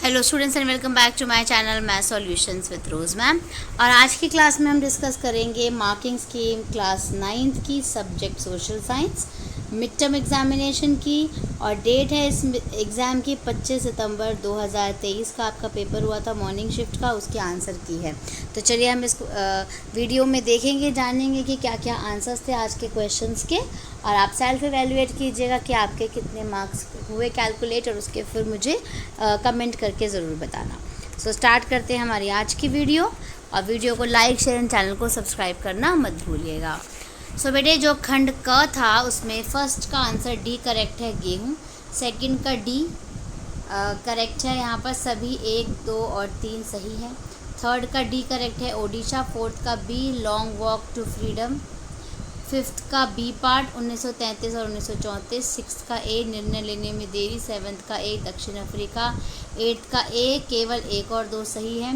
Hello students and welcome back to my channel math solutions with Rose ma'am. और आज की class में हम डिस्कस करेंगे मार्किंग स्कीम क्लास 9th की subject social science mid term examination की। और डेट है इस एग्ज़ाम की 25 सितंबर 2023 का आपका पेपर हुआ था मॉर्निंग शिफ्ट का, उसके आंसर की है। तो चलिए हम इस वीडियो में देखेंगे, जानेंगे कि क्या क्या आंसर्स थे आज के क्वेश्चंस के, और आप सेल्फ एवेल्युएट कीजिएगा कि आपके कितने मार्क्स हुए कैलकुलेट, और उसके फिर मुझे कमेंट करके ज़रूर बताना। सो स्टार्ट करते हैं हमारी आज की वीडियो, और वीडियो को लाइक शेयर एंड चैनल को सब्सक्राइब करना मत भूलिएगा। सो बेटे जो खंड क था उसमें फर्स्ट का आंसर डी करेक्ट है, गेहूँ। सेकंड का डी करेक्ट है, यहाँ पर सभी 1, 2 और 3 सही है। थर्ड का डी करेक्ट है, ओडिशा। फोर्थ का B long walk to freedom. Fifth का बी पार्ट 1933 और 1934। सिक्स्थ का ए निर्णय लेने में देरी। सेवन्थ का ए दक्षिण अफ्रीका। एट्थ का ए केवल 1 और 2 सही है।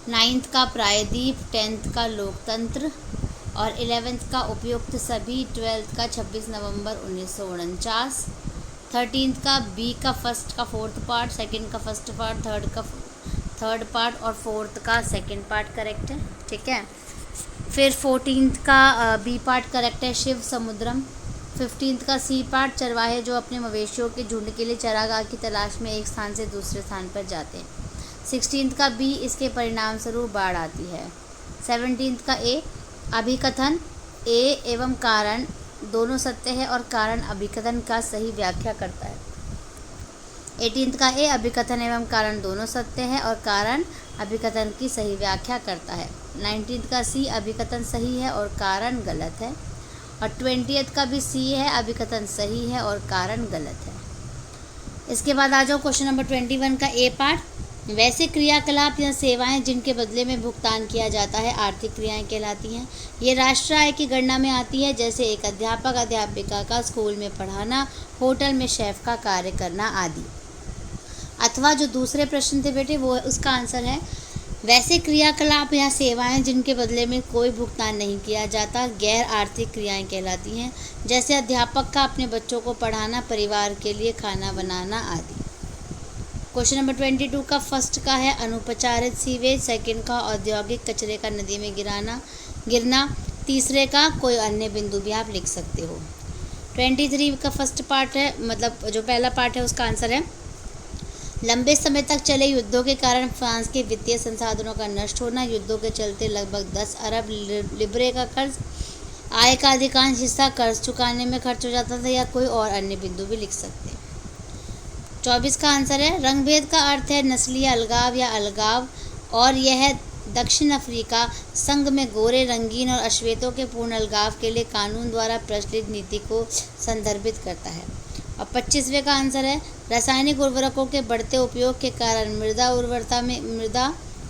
नाइन्थ का प्रायद्वीप। 10th का लोकतंत्र और 11th का उपयुक्त सभी। 12th का 26 नवंबर 1949। 13th का बी का फर्स्ट का फोर्थ पार्ट, सेकंड का फर्स्ट पार्ट, थर्ड पार्ट और फोर्थ का सेकंड पार्ट करेक्ट है, ठीक है। फिर 14th का बी पार्ट करेक्ट है, शिव समुद्रम। 15th का सी पार्ट, चरवाहे जो अपने मवेशियों के झुंड के लिए चरागाह की तलाश में एक स्थान से दूसरे स्थान पर जाते हैं। 16th का बी, इसके परिणाम स्वरूप बाढ़ आती है। 17th का ए, अभिकथन ए एवं कारण दोनों सत्य है और कारण अभिकथन का सही व्याख्या करता है। 18th का ए, अभिकथन एवं कारण दोनों सत्य है और कारण अभिकथन की सही व्याख्या करता है। 19th का सी, अभिकथन सही है और कारण गलत है। और 20th का भी सी है, अभिकथन सही है और कारण गलत है। इसके बाद आ जाओ क्वेश्चन नंबर 21 का ए पार्ट। वैसे क्रियाकलाप या सेवाएं जिनके बदले में भुगतान किया जाता है आर्थिक क्रियाएं कहलाती हैं। ये राष्ट्र आय की गणना में आती है, जैसे एक अध्यापक अध्यापिका का स्कूल में पढ़ाना, होटल में शेफ का कार्य करना आदि। अथवा जो दूसरे प्रश्न थे बेटे वो उसका आंसर है वैसे क्रियाकलाप या सेवाएं जिनके बदले में कोई भुगतान नहीं किया जाता गैर आर्थिक क्रियाएं कहलाती हैं, जैसे अध्यापक का अपने बच्चों को पढ़ाना, परिवार के लिए खाना बनाना आदि। क्वेश्चन नंबर 22 का फर्स्ट का है अनुपचारित सीवेज। सेकंड का औद्योगिक कचरे का नदी में गिरना। तीसरे का कोई अन्य बिंदु भी आप लिख सकते हो। 23 का फर्स्ट पार्ट है, मतलब जो पहला पार्ट है उसका आंसर है लंबे समय तक चले युद्धों के कारण फ्रांस के वित्तीय संसाधनों का नष्ट होना। युद्धों के चलते लगभग 10 अरब लिब्रे का कर्ज, आय का अधिकांश हिस्सा कर्ज चुकाने में खर्च हो जाता था, या कोई और अन्य बिंदु भी लिख सकते हैं। 24 का आंसर है रंगभेद का अर्थ है नस्लीय अलगाव या अलगाव, और यह दक्षिण अफ्रीका संघ में गोरे, रंगीन और अश्वेतों के पूर्ण अलगाव के लिए कानून द्वारा प्रचलित नीति को संदर्भित करता है। और 25वें का आंसर है रासायनिक उर्वरकों के बढ़ते उपयोग के कारण मृदा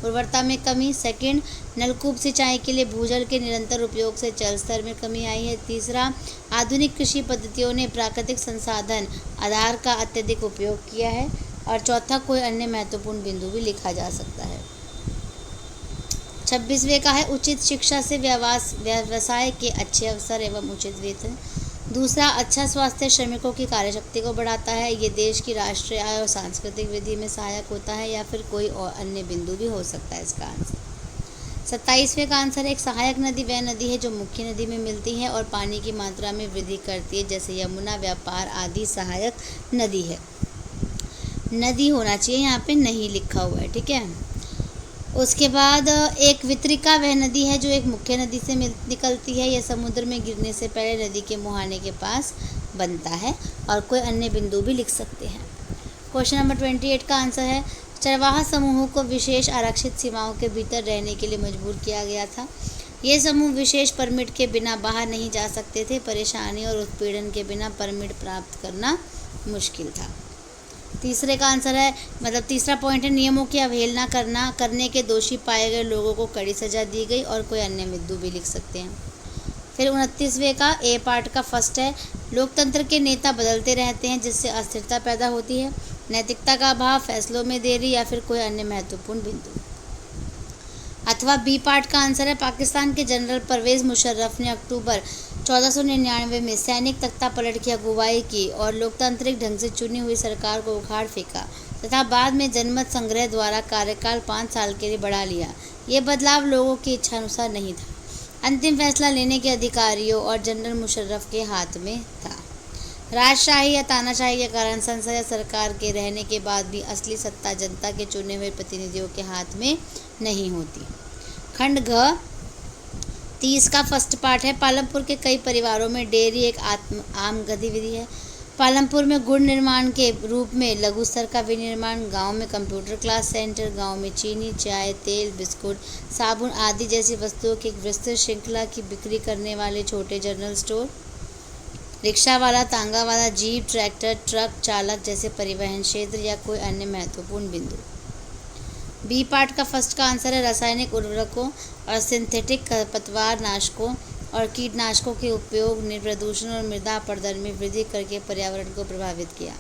उर्वरता में कमी। सेकंड, नलकूप सिंचाई के लिए भूजल के निरंतर उपयोग से जल स्तर में कमी आई है। तीसरा, आधुनिक कृषि पद्धतियों ने प्राकृतिक संसाधन आधार का अत्यधिक उपयोग किया है। और चौथा, कोई अन्य महत्वपूर्ण बिंदु भी लिखा जा सकता है। 26वें का है उचित शिक्षा से व्यवसाय के अच्छे अवसर एवं उचित वेतन। दूसरा, अच्छा स्वास्थ्य श्रमिकों की कार्यशक्ति को बढ़ाता है, ये देश की राष्ट्रीय आय और सांस्कृतिक वृद्धि में सहायक होता है, या फिर कोई और अन्य बिंदु भी हो सकता है इसका आंसर। 27वें का आंसर है एक सहायक नदी वह नदी है जो मुख्य नदी में मिलती है और पानी की मात्रा में वृद्धि करती है, जैसे यमुना, व्यापार आदि सहायक नदी है। नदी होना चाहिए, यहाँ पे नहीं लिखा हुआ है, ठीक है। उसके बाद एक वितरिका वह नदी है जो एक मुख्य नदी से निकलती है, यह समुद्र में गिरने से पहले नदी के मुहाने के पास बनता है, और कोई अन्य बिंदु भी लिख सकते हैं। क्वेश्चन नंबर 28 का आंसर है चरवाहा समूहों को विशेष आरक्षित सीमाओं के भीतर रहने के लिए मजबूर किया गया था। ये समूह विशेष परमिट के बिना बाहर नहीं जा सकते थे। परेशानी और उत्पीड़न के बिना परमिट प्राप्त करना मुश्किल था। तीसरे का आंसर है, मतलब तीसरा पॉइंट है नियमों की अवहेलना करने के दोषी पाए गए लोगों को कड़ी सजा दी गई, और कोई अन्य बिंदु भी लिख सकते हैं। फिर 29वें का ए पार्ट का फर्स्ट है लोकतंत्र के नेता बदलते रहते हैं जिससे अस्थिरता पैदा होती है। नैतिकता का अभाव, फैसलों में देरी, या फिर कोई अन्य महत्वपूर्ण बिंदु। अथवा बी पार्ट का आंसर है पाकिस्तान के जनरल परवेज़ मुशर्रफ ने अक्टूबर 1499 में सैनिक तख्ता पलट की अगुवाई की और लोकतांत्रिक ढंग से चुनी हुई सरकार को उखाड़ फेंका। तथा बाद में जनमत संग्रह द्वारा कार्यकाल 5 साल के लिए बढ़ा लिया। ये बदलाव लोगों की इच्छा अनुसार नहीं था। अंतिम फैसला लेने के अधिकारियों और जनरल मुशर्रफ के हाथ में था। राजशाही या तानाशाही के कारण संसद या सरकार के रहने के बाद भी असली सत्ता जनता के चुने हुए प्रतिनिधियों के हाथ में नहीं होती। खंड घ 30 का फर्स्ट पार्ट है। पालमपुर के कई परिवारों में डेयरी एक आम गतिविधि है। पालमपुर में गुड़ निर्माण के रूप में लघु स्तर का विनिर्माण, गांव में कंप्यूटर क्लास सेंटर, गांव में चीनी, चाय, तेल, बिस्कुट, साबुन आदि जैसी वस्तुओं की एक विस्तृत श्रृंखला की बिक्री करने वाले छोटे जनरल स्टोर, रिक्शा वाला, तांगा वाला, जीप, ट्रैक्टर, ट्रक चालक जैसे परिवहन क्षेत्र या कोई अन्य महत्वपूर्ण बिंदु। बी पार्ट का फर्स्ट का आंसर है रासायनिक उर्वरकों और सिंथेटिक खरपतवार नाशकों और कीटनाशकों के उपयोग ने प्रदूषण और मृदा अपरदन में वृद्धि करके पर्यावरण को प्रभावित किया।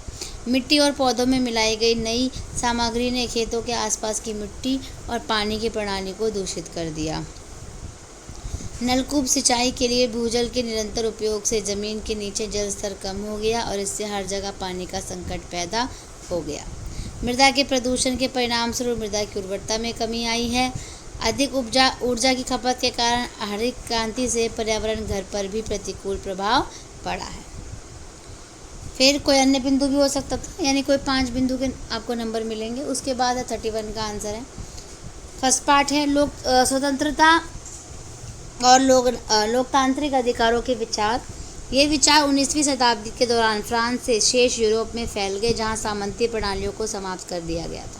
मिट्टी और पौधों में मिलाई गई नई सामग्री ने खेतों के आसपास की मिट्टी और पानी की प्रणाली को दूषित कर दिया। नलकूप सिंचाई के लिए भूजल के निरंतर उपयोग से जमीन के नीचे जल स्तर कम हो गया और इससे हर जगह पानी का संकट पैदा हो गया। मृदा के प्रदूषण के परिणाम स्वरूप मृदा की उर्वरता में कमी आई है। अधिक ऊर्जा की खपत के कारण हरित क्रांति से पर्यावरण घर पर भी प्रतिकूल प्रभाव पड़ा है। फिर कोई अन्य बिंदु भी हो सकता था, यानी कोई 5 बिंदु के आपको नंबर मिलेंगे। उसके बाद है 31 का आंसर है। फर्स्ट पार्ट है लोक स्वतंत्रता और लोकतांत्रिक अधिकारों के विचार। ये विचार 19वीं शताब्दी के दौरान फ्रांस से शेष यूरोप में फैल गए, जहाँ सामंती प्रणालियों को समाप्त कर दिया गया था।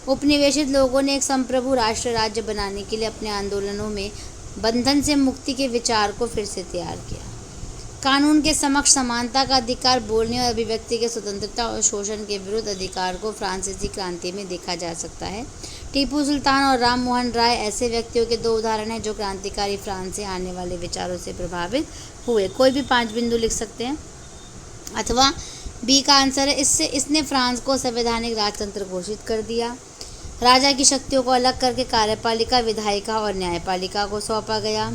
उपनिवेशित लोगों ने एक संप्रभु राष्ट्र राज्य बनाने के लिए अपने आंदोलनों में बंधन से मुक्ति के विचार को फिर से तैयार किया। कानून के समक्ष समानता का अधिकार, बोलने और अभिव्यक्ति के स्वतंत्रता और शोषण के विरुद्ध अधिकार को फ्रांसीसी क्रांति में देखा जा सकता है। टीपू सुल्तान और राम मोहन राय ऐसे व्यक्तियों के 2 उदाहरण हैं जो क्रांतिकारी फ्रांस से आने वाले विचारों से प्रभावित हुए। कोई भी 5 बिंदु लिख सकते हैं। अथवा बी का आंसर है इसने फ्रांस को संवैधानिक राजतंत्र घोषित कर दिया। राजा की शक्तियों को अलग करके कार्यपालिका, विधायिका और न्यायपालिका को सौंपा गया।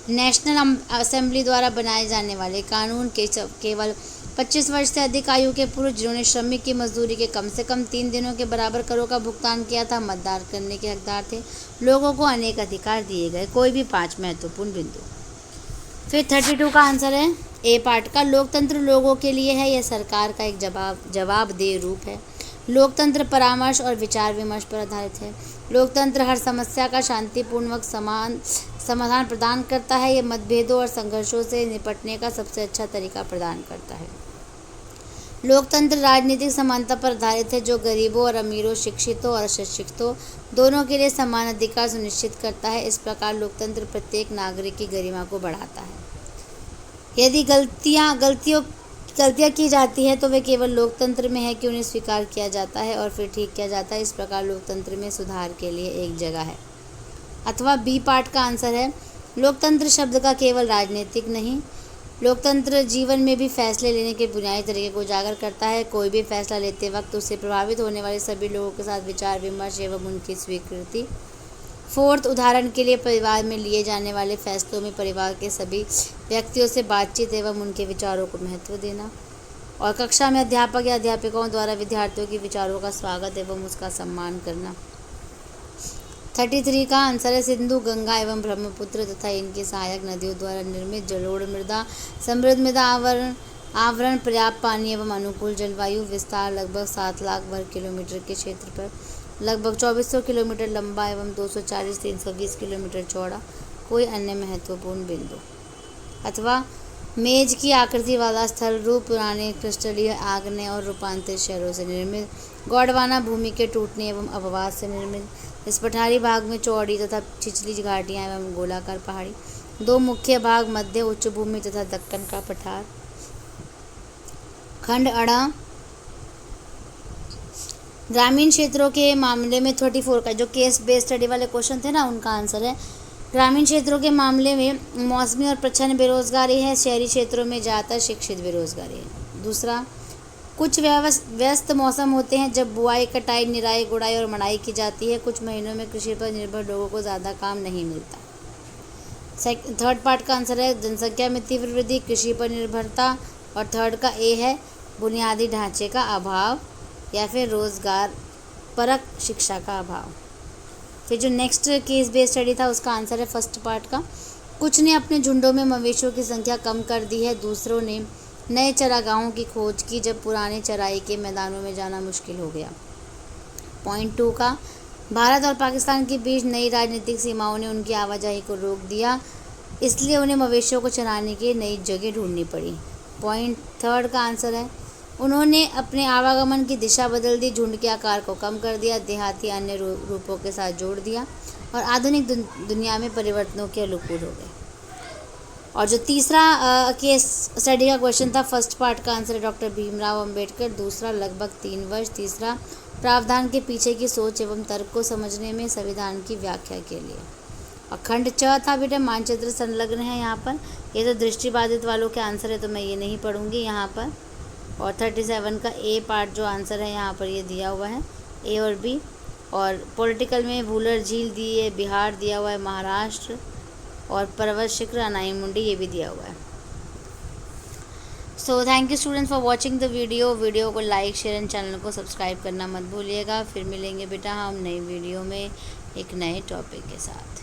नेशनल असेंबली द्वारा बनाए जाने वाले कानून के केवल 25 वर्ष से अधिक आयु के पुरुष जिन्होंने श्रमिक की मजदूरी के कम से कम 3 दिनों के बराबर करों का भुगतान किया था, मतदान करने के हकदार थे। लोगों को अनेक अधिकार दिए गए। कोई भी 5 महत्वपूर्ण बिंदु। फिर 32 का आंसर है ए पार्ट का। लोकतंत्र लोगों के लिए है, यह सरकार का एक जवाबदेह रूप है। लोकतंत्र परामर्श और विचार विमर्श पर आधारित है। लोकतंत्र हर समस्या का शांतिपूर्वक समाधान प्रदान करता है। यह मतभेदों और संघर्षों से निपटने का सबसे अच्छा तरीका प्रदान करता है। लोकतंत्र राजनीतिक समानता पर आधारित है, जो गरीबों और अमीरों, शिक्षितों और अशिक्षितों दोनों के लिए समान अधिकार सुनिश्चित करता है। इस प्रकार लोकतंत्र प्रत्येक नागरिक की गरिमा को बढ़ाता है। यदि गलतियाँ की जाती है तो वे केवल लोकतंत्र में है कि उन्हें स्वीकार किया जाता है और फिर ठीक किया जाता है। इस प्रकार लोकतंत्र में सुधार के लिए एक जगह है। अथवा बी पार्ट का आंसर है लोकतंत्र शब्द का केवल राजनीतिक नहीं, लोकतंत्र जीवन में भी फैसले लेने के बुनियादी तरीके को उजागर करता है। कोई भी फैसला लेते वक्त उससे प्रभावित होने वाले सभी लोगों के साथ विचार विमर्श एवं उनकी स्वीकृति। 4th उदाहरण के लिए परिवार में लिए जाने वाले फैसलों में परिवार के सभी व्यक्तियों से बातचीत एवं उनके विचारों को महत्व देना। और कक्षा में अध्यापक या अध्यापिकाओं द्वारा विद्यार्थियों के विचारों का स्वागत एवं उसका सम्मान करना। 33 का आंसर है सिंधु, गंगा एवं ब्रह्मपुत्र तथा इनकी सहायक नदियों द्वारा निर्मित जलोढ़ मृदा, समृद्ध मृदा आवरण, पर्याप्त पानी एवं अनुकूल जलवायु। विस्तार लगभग 7 लाख वर्ग किलोमीटर के क्षेत्र पर, लगभग 2400 किलोमीटर लंबा एवं 240-320 किलोमीटर चौड़ा। कोई अन्य महत्वपूर्ण बिंदु। अथवा मेज की आकृति वाला स्थल रूप पुराने क्रिस्टलीय, आग्नेय और रूपांतरित शहरों से निर्मित। गोंडवाना भूमि के टूटने एवं अपवाद से निर्मित। इस पठारी भाग में चौड़ी तथा छिछली घाटियाँ एवं गोलाकार पहाड़ी। 2 मुख्य भाग, मध्य उच्च भूमि तथा दक्कन का पठार। खंड अड़ा ग्रामीण क्षेत्रों के मामले में 34 का जो केस बेस्ड स्टडी वाले क्वेश्चन थे ना, उनका आंसर है ग्रामीण क्षेत्रों के मामले में मौसमी और प्रच्छन्न बेरोजगारी है, शहरी क्षेत्रों में ज़्यादातर शिक्षित बेरोजगारी है। दूसरा, कुछ व्यस्त मौसम होते हैं जब बुआई, कटाई, निराई, गुड़ाई और मड़ाई की जाती है। कुछ महीनों में कृषि पर निर्भर लोगों को ज़्यादा काम नहीं मिलता। 3rd पार्ट का आंसर है जनसंख्या में तीव्र वृद्धि, कृषि पर निर्भरता। और 3rd का ए है बुनियादी ढांचे का अभाव या फिर रोज़गार परक शिक्षा का अभाव। फिर जो नेक्स्ट केस बेस्ड स्टडी था उसका आंसर है फर्स्ट पार्ट का, कुछ ने अपने झुंडों में मवेशियों की संख्या कम कर दी है, दूसरों ने नए चरागाहों की खोज की जब पुराने चराई के मैदानों में जाना मुश्किल हो गया। पॉइंट 2 का, भारत और पाकिस्तान के बीच नई राजनीतिक सीमाओं ने उनकी आवाजाही को रोक दिया, इसलिए उन्हें मवेशियों को चराने की नई जगह ढूंढनी पड़ी। पॉइंट 3 का आंसर है, उन्होंने अपने आवागमन की दिशा बदल दी, झुंड के आकार को कम कर दिया, देहाती अन्य रूपों के साथ जोड़ दिया और आधुनिक दुनिया में परिवर्तनों के अनुकूल हो गए। और जो तीसरा केस स्टडी का क्वेश्चन था, फर्स्ट पार्ट का आंसर है डॉक्टर भीमराव अंबेडकर, दूसरा लगभग 3 वर्ष, तीसरा प्रावधान के पीछे की सोच एवं तर्क को समझने में संविधान की व्याख्या के लिए। और खंड 6 था बेटा, मानचित्र संलग्न है यहाँ पर, ये तो दृष्टिबाधित वालों के आंसर है तो मैं ये नहीं पढ़ूंगी यहाँ पर। और 37 का ए पार्ट जो आंसर है यहाँ पर ये दिया हुआ है, ए और बी। और पॉलिटिकल में वूलर झील दी है, बिहार दिया हुआ है, महाराष्ट्र, और पर्वत शिखर अनाई मुंडी ये भी दिया हुआ है। So thank you students for watching the video को लाइक शेयर एंड चैनल को सब्सक्राइब करना मत भूलिएगा। फिर मिलेंगे बेटा हम नई वीडियो में एक नए टॉपिक के साथ।